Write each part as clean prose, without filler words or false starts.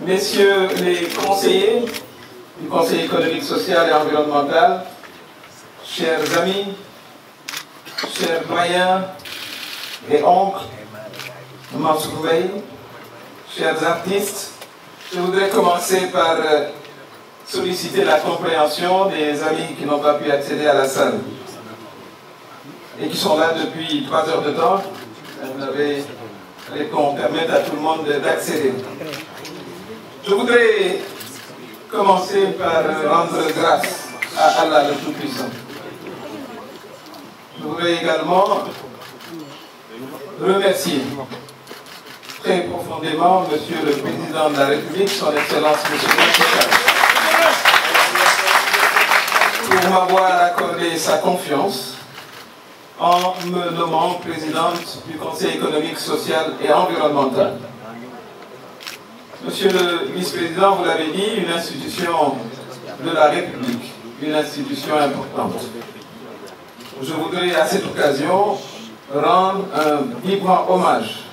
Messieurs les conseillers du Conseil économique, social et environnemental, chers amis, chers doyens et oncles, Mansour Bey, chers artistes, je voudrais commencer par solliciter la compréhension des amis qui n'ont pas pu accéder à la salle et qui sont là depuis 3 heures de temps. Vous avez qu'on permette à tout le monde d'accéder. Je voudrais commencer par rendre grâce à Allah le Tout-Puissant. Je voudrais également remercier très profondément Monsieur le Président de la République, son Excellence Monsieur Macky Sall, pour m'avoir accordé sa confiance en me nommant présidente du Conseil économique, social et environnemental. Monsieur le vice-président, vous l'avez dit, une institution de la République, une institution importante. Je voudrais à cette occasion rendre un vibrant hommage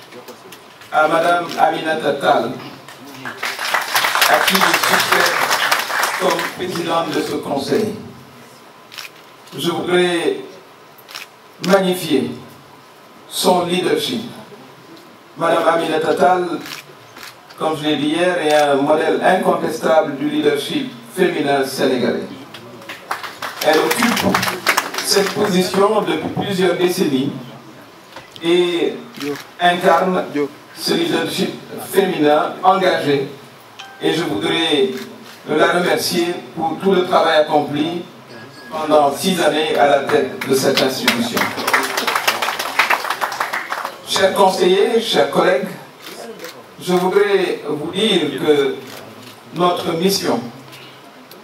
à Madame Aminata Tall, à qui je succède comme présidente de ce conseil. Je voudrais magnifier son leadership. Madame Aminata Tall, comme je l'ai dit hier, est un modèle incontestable du leadership féminin sénégalais. Elle occupe cette position depuis plusieurs décennies et incarne ce leadership féminin engagé. Et je voudrais la remercier pour tout le travail accompli pendant 6 années à la tête de cette institution. Chers conseillers, chers collègues, je voudrais vous dire que notre mission,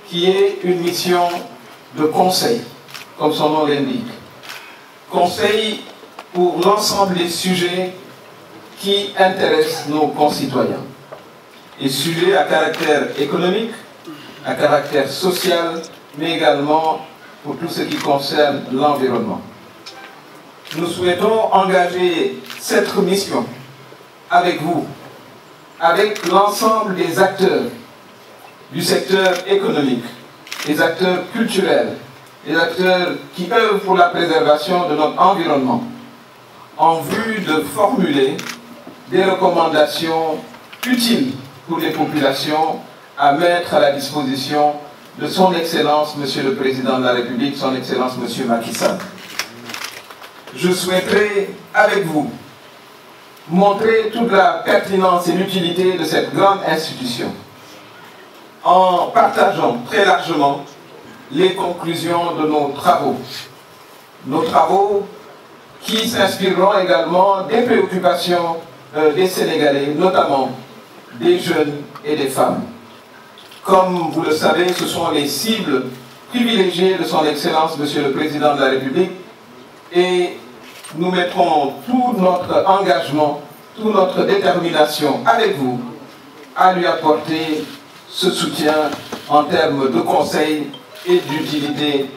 qui est une mission de conseil, comme son nom l'indique, conseil pour l'ensemble des sujets qui intéressent nos concitoyens, et sujets à caractère économique, à caractère social, mais également pour tout ce qui concerne l'environnement. Nous souhaitons engager cette mission avec vous, avec l'ensemble des acteurs du secteur économique, des acteurs culturels, des acteurs qui œuvrent pour la préservation de notre environnement, en vue de formuler des recommandations utiles pour les populations à mettre à la disposition de son Excellence, Monsieur le Président de la République, son Excellence, Monsieur Macky Sall. Je souhaiterais, avec vous, montrer toute la pertinence et l'utilité de cette grande institution, en partageant très largement les conclusions de nos travaux. Nos travaux qui s'inspireront également des préoccupations des Sénégalais, notamment des jeunes et des femmes. Comme vous le savez, ce sont les cibles privilégiées de son Excellence, Monsieur le Président de la République, et nous mettrons tout notre engagement, toute notre détermination avec vous à lui apporter ce soutien en termes de conseil et d'utilité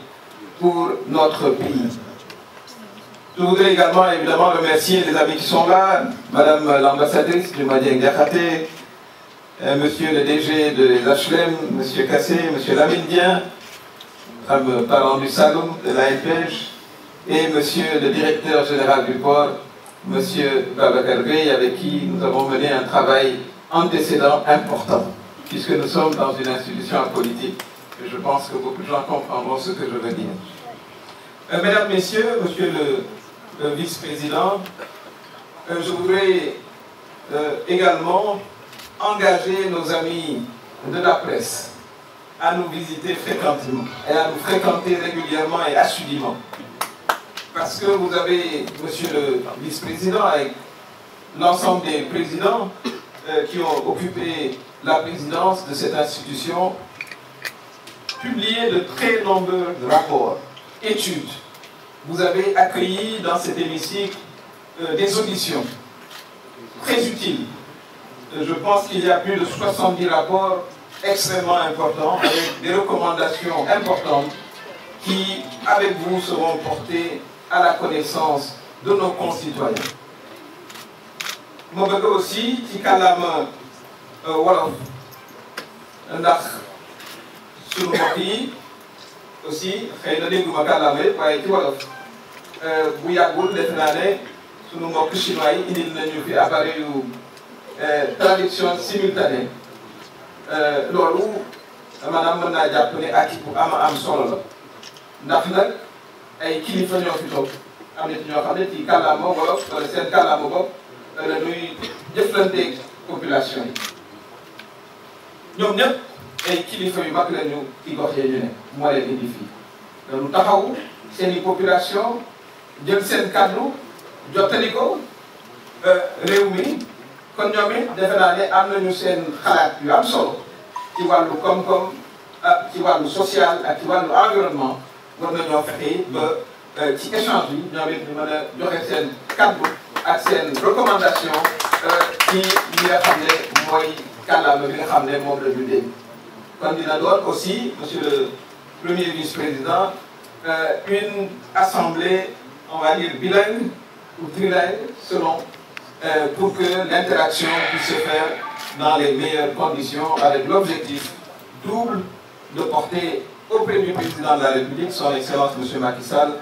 pour notre pays. Je voudrais également évidemment remercier les amis qui sont là, Madame l'ambassadrice du Madieng Diakhaté, Monsieur le DG de HLM, Monsieur Kassé, Monsieur Lamindien, parlant du Saloum, de l'ANPEJ, et Monsieur le directeur général du port, Monsieur Babacar Bey, avec qui nous avons mené un travail antécédent important, puisque nous sommes dans une institution politique, et je pense que beaucoup de gens comprendront ce que je veux dire. Mesdames, Messieurs, Monsieur le vice-président, je voudrais également engager nos amis de la presse à nous visiter fréquemment et à nous fréquenter régulièrement et assidûment. Parce que vous avez, Monsieur le vice-président, avec l'ensemble des présidents qui ont occupé la présidence de cette institution, publié de très nombreux rapports, études. Vous avez accueilli dans cet hémicycle des auditions très utiles. Je pense qu'il y a plus de 70 rapports extrêmement importants, avec des recommandations importantes qui, avec vous, seront portées à la connaissance de nos concitoyens. Je veux aussi, ci kàllaama wolof ndax sunu mbokk yi aussi xëy na dégguma kàllaama yëpp waaye ci wolof bu yàggul defe naa ne sunu mbokk chinois yi indil nañu fi appareil yu traduction simultanée loolu maanaam mën naa jàpp ne ak bu am solo la ndax nag ay kilifa ñoo fi toog am na ci ñoo xam ne ci kàllaama wolof wala seen kàllaama bopp la ñuy jëflanteeg population yi ñoom ñëpp ay kilifa yu mag lañu ci gox yee ñu ne moo leen indi fii dañu taxaw seen i population jël seen kàddu jottali ko réew mi kon ñoom it defe naa ne am nañu seen xalaat yu am solo ci wàllu koom-koom ci wàllu social ak ci wàllu environnement war nañoo fexe ba ci échange yi ñoom it ñu mën a joxe seen kàddu ak seen recommandation ci li nga xam ne mooy kàllaama bi nga xam ne moom la ñu dégg kon dina doon aussi monsieur le premier vice-président une assemblée on va dire bilingue ou trilingue selon pour que l'interaction puisse se faire dans les meilleures conditions avec l'objectif double de porter auprès du président de la République, son Excellence M. Macky Sall,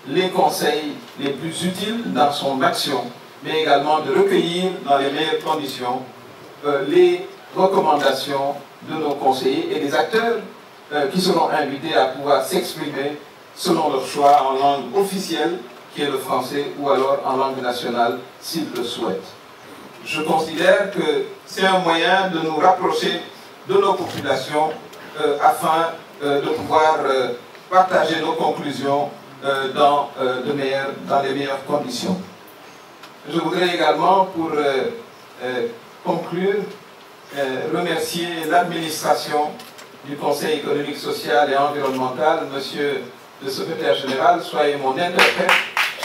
les conseils les plus utiles dans son action, mais également de recueillir dans les meilleures conditions les recommandations de nos conseillers et des acteurs qui seront invités à pouvoir s'exprimer selon leur choix en langue officielle, qui est le français, ou alors en langue nationale, s'ils le souhaitent. Je considère que c'est un moyen de nous rapprocher de nos populations afin de pouvoir partager nos conclusions dans les meilleures conditions. Je voudrais également, pour conclure, remercier l'administration du Conseil économique, social et environnemental. Monsieur le secrétaire général, soyez mon interprète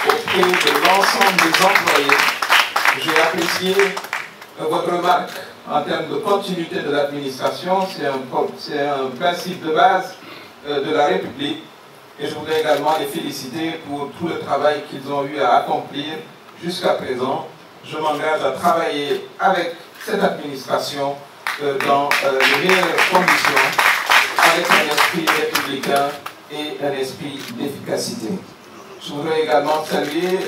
auprès de l'ensemble des employés. J'ai apprécié votre remarque en termes de continuité de l'administration. C'est un principe de base de la République. Et je voudrais également les féliciter pour tout le travail qu'ils ont eu à accomplir jusqu'à présent. Je m'engage à travailler avec cette administration dans les meilleures conditions, avec un esprit républicain et un esprit d'efficacité. Je voudrais également saluer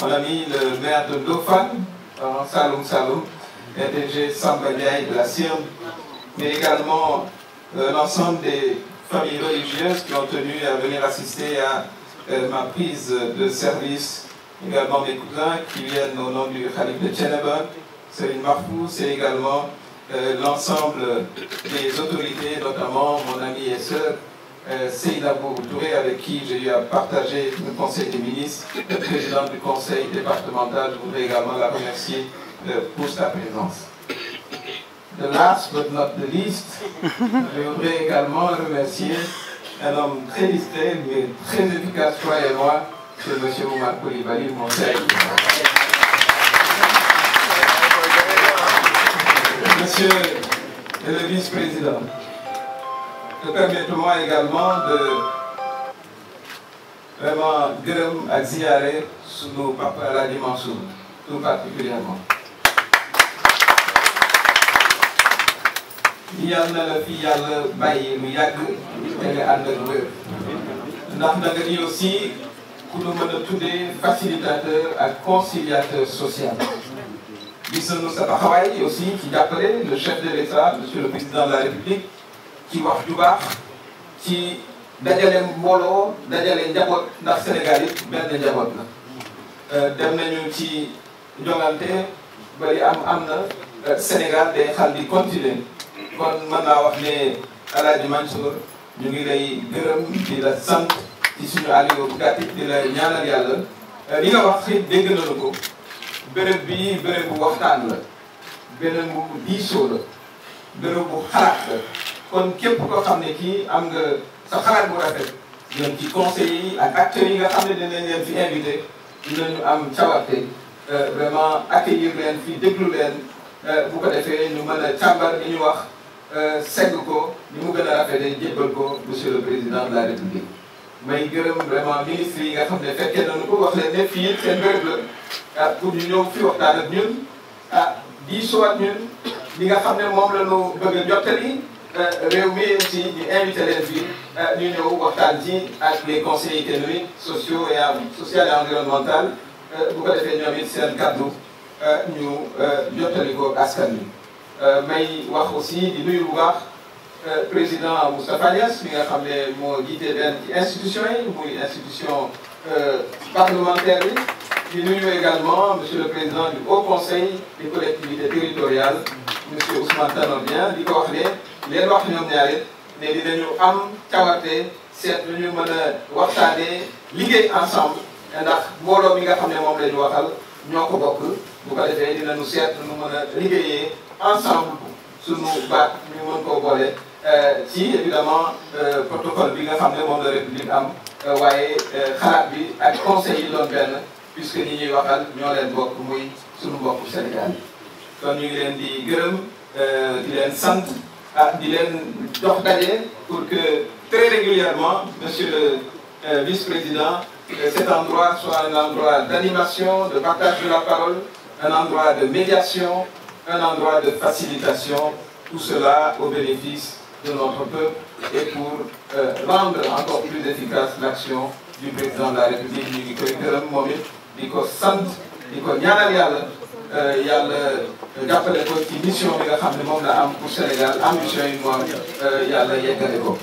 mon ami le maire de Ndofane, Saloum Saloum, DG Samba Ndiaye de la CIRM, mais également l'ensemble des familles religieuses qui ont tenu à venir assister à ma prise de service, également mes cousins qui viennent au nom du Khalif de Thiénaba, Serigne Marfou, c'est également l'ensemble des autorités, notamment mon ami et sœur Seynabou Touré, avec qui j'ai eu à partager le Conseil des ministres, le président du Conseil départemental. Je voudrais également la remercier pour sa présence. The last but not the least, je voudrais également remercier un homme très discret, mais très efficace, croyez-moi, c'est M. Oumar Coulibaly, mon collègue. Monsieur le vice-président, permettez-moi également de vraiment gërëm ak ziyaare sunu papa Alaaji Mansour tout particulièrement. Yal na la fi Yàlla bàyyi lu yàgg te nga ànd ak wér ndax da nga ni aussi ku nu mën a tuddee facilitateur ak conciliateur social. Gis nañu sa taxawaay aussi ci jàppale le chef de l'État, monsieur le président de la République, ci wax ju baax ci dajale mbooloo dajale njaboot ndax Sénégal it benn njaboot la. Dem nañu ci jongante bari am na Sénégal day xal di continuer kon mën naa wax ne Alaaji Mansour ñu ngi lay gërëm di la sant ci suñu alio bu gàtt di la ñaanal yàlla li nga wax it dégg nañu ko. Béréb bi béréb bu waxtaan la béréb bu diisoo la béréb bu xalaat la kon képp koo xam ne kii am nga sa xalaat bu rafet ñoom ci conseillers yi ak acteurs yi nga xam ne dinañ leen fi invité dinañu am cawarte vraiment accueillir leen fi déglu leen bu ko defee ñu mën a càmbar li ñu wax segg ko ni mu gën a rafetee jébbal ko monsieur le président de la République. may gërëm vraiment ministre yi nga xam ne fekkee nañu ko wax leen ne fii seen béréb la pour ñu ñëw fi waxtaan ak ñun diisoo ak ñun li nga xam ne moom la ñu bëgg a jottali réew mi aussi ñu invité leen fii ñu ñëw waxtaan ci ak les conseillers économiques sociaux et social et environnemental bu ko defee ñoom it seen kaddu ñu jottali ko askan wi. may wax aussi di nuyu bu baax président Moustapha Niasse mi nga xam ne moo jiite benn ci institution yi muy institution parlementaire bi. di nuyu également monsieur le président du Haut Conseil des collectivités territoriales monsieur Ousmane Tanor Dieng di ko wax ne leen wax ñoom ñaari ne dinañu am cawarte seet lu ñu mën a waxtaanee liggéey ensemble ndax mbooloo mi nga xam ne moom la ñu waxal ñoo ko bokk bu ko defee dinañu seet nu mën a liggéeyee ensemble suñu baat ñu mën koo boole ci évidemment protocole bi nga xam ne moom la République am waaye xalaat bi ak conseil yi doon benn puisque ni ñuy waxal ñoo leen bokk muy suñu mbokku Sénégal yi kon ñu ngi leen di gërëm di leen sant di leen jox daje pour que très régulièrement monsieur le vice-président cet endroit soit un endroit d'animation, de partage de la parole, un endroit de médiation, un endroit de facilitation, tout cela au bénéfice de notre peuple et pour rendre encore plus efficace l'action du président de la République. ñu ngi koy gërëm moom it di ko sant di ko ñaanal yàlla yàlla jàppale ko ci mission bi nga xam ne moom la am pour Sénégal ambition yi moom yàlla yeggale ko.